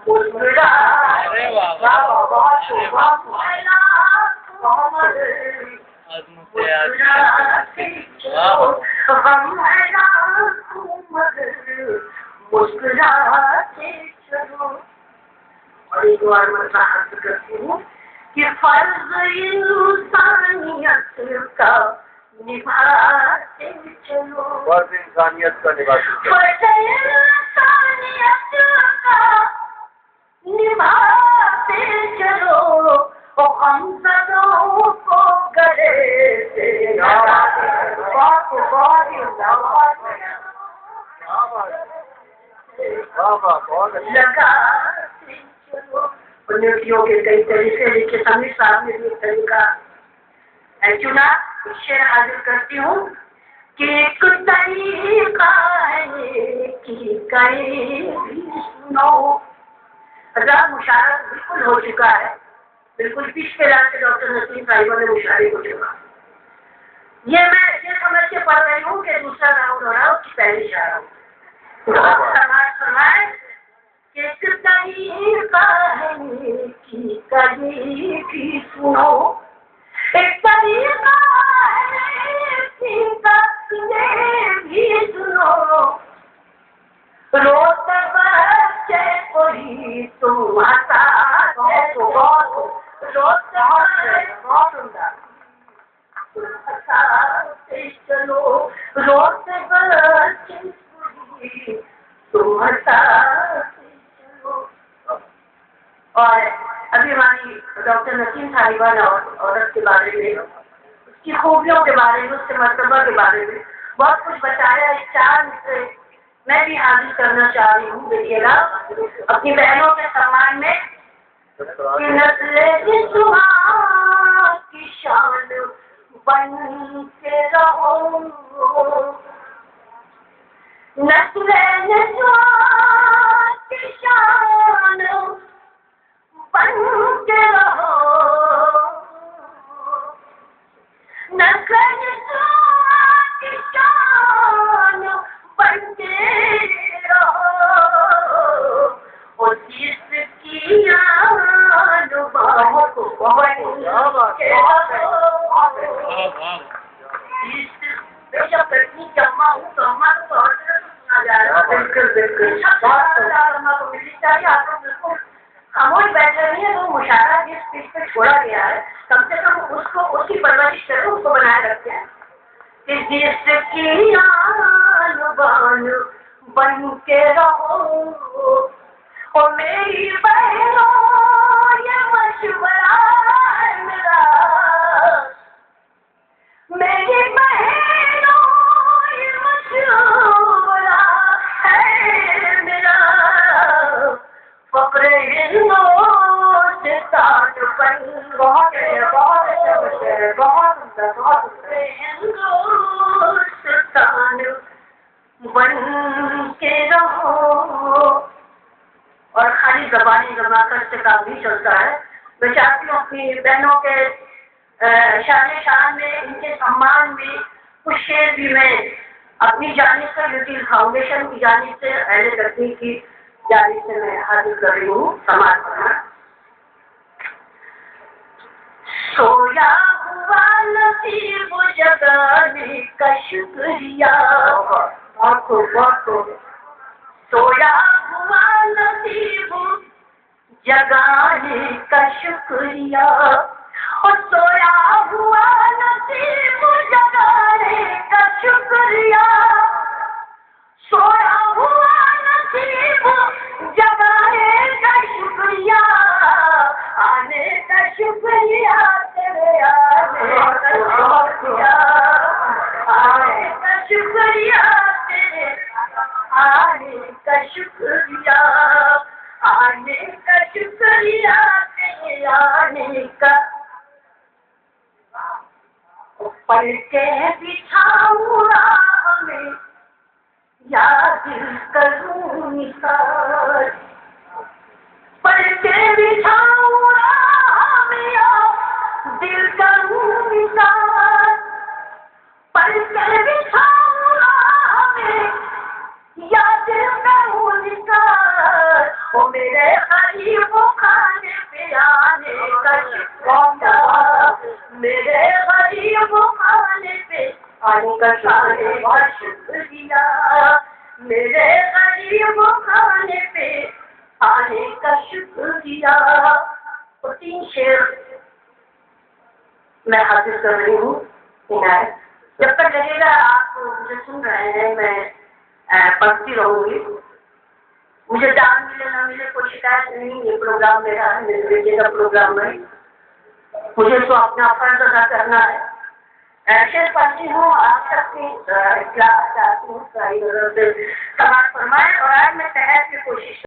अरे वाह मुस्कुराते चलो। और एक बार मैं अर्ज करती हूँ कि फर्ज इंसानियत का निभाते चलो। फर्ज इंसानियत का निभाते चलो। फर्ज इंसानियत का निभाते चलो। ओ हम सदों को गले से लगाते चलो। उन्नतियों के कई तरीके लिखे समीर साहब ने भी एक तरीका चुना। शेर हाजिर करती हूँ कि एक तरीका है कि कई सुनो। हजार मुशायरा बिल्कुल हो चुका है, बिल्कुल पिछले रात से डॉक्टर नसीम साहिबा ने मुशायरे को चुना। ये मैं ये समझ के पढ़ रही हूँ कि दूसरा राउंड हो रहा है, उसकी पहली इशारा फरमाए कि एक तरीका है कि कभी भी सुनो। एक तरीका है कि कभी भी सुनो। रोते बच्चे कोई तुम आता चलो। रोते बच्चे तुम हंसाते चलो। और अभी हमारी डॉक्टर नसीम साहिबा ने औरत के बारे में, उसकी खूबियों के बारे में, उसके मर्तबा के बारे में बहुत कुछ बताया। इस चांद से मैं भी हाजिर करना चाह रही हूँ। देखिएगा अपनी बहनों के सम्मान में कि नस्ले की शान बन के रहो। नस्ले की शान बन के रहो। नस्ले की शान बन के रहो। और जिसकी आन बहुत खामोश बैठे नहीं है। तो मुशायरा जिस चीज पे छोड़ा गया है, कम से कम उसको उसकी परवरिश करो, उसको बनाए रखते हैं कि जिसकी आन बान बन के रहो। और मेरी बहनों ये मशवरा है मेरा। मेरी बहनों ये मशवरा है मेरा। फक्रे हिंदुस्तान बन हिंदुस्तान बन के रहो। और खाली जबानी जमाकर से काम नहीं चलता है। मैं चाहती हूँ अपनी बहनों के शान में, इनके सम्मान में कुछ शेर भी मैं अपनी जानिब से, यूटील फाउंडेशन की जानिब से, अहले तकनीक की जानिब से मैं हाजिर कर रही हूँ। समाज करना सोया हुआ नसीब जगाने का शुक्रिया। सोया हुआ नसीब जगाने का शुक्रिया। और सोया हुआ नसीब जगाने का शुक्रिया। सोया हुआ नसीब जगाने का शुक्रिया। आने का शुक्रिया तेरे आने का शुक्रिया। आने का शुक्रिया तेरे आने का शुक्रिया। आने का शुक्रिया तेरे आने का। पल के बिछाऊंगा हमें याद करूं निसार। पल के बिछाऊंगा हमें दिल करूं निसार। पल के बिछाऊंगा हमें याद करूं निसार। वो मेरे गरीबों खाने पे आने का शुक्रिया, मेरे गरीबों खाने पे आने का शुक्रिया, मेरे गरीबों खाने पे आने का शुक्रिया। और 3 शेर मैं हासिल कर रही हूँ। जब तक लगेगा आप मुझे सुन रहे हैं, मैं पढ़ती रहूंगी। मुझे दान मिले ना मिले कोई शिकायत नहीं, ये प्रोग्राम मेरा है, मेरे बेटे का प्रोग्राम है, मुझे तो अपना फर्ज अदा करना है। शेर पढ़ती हूँ, आप सबकी क्लास चाहती हूँ, समाज फरमाए। और आज मैं तहत की कोशिश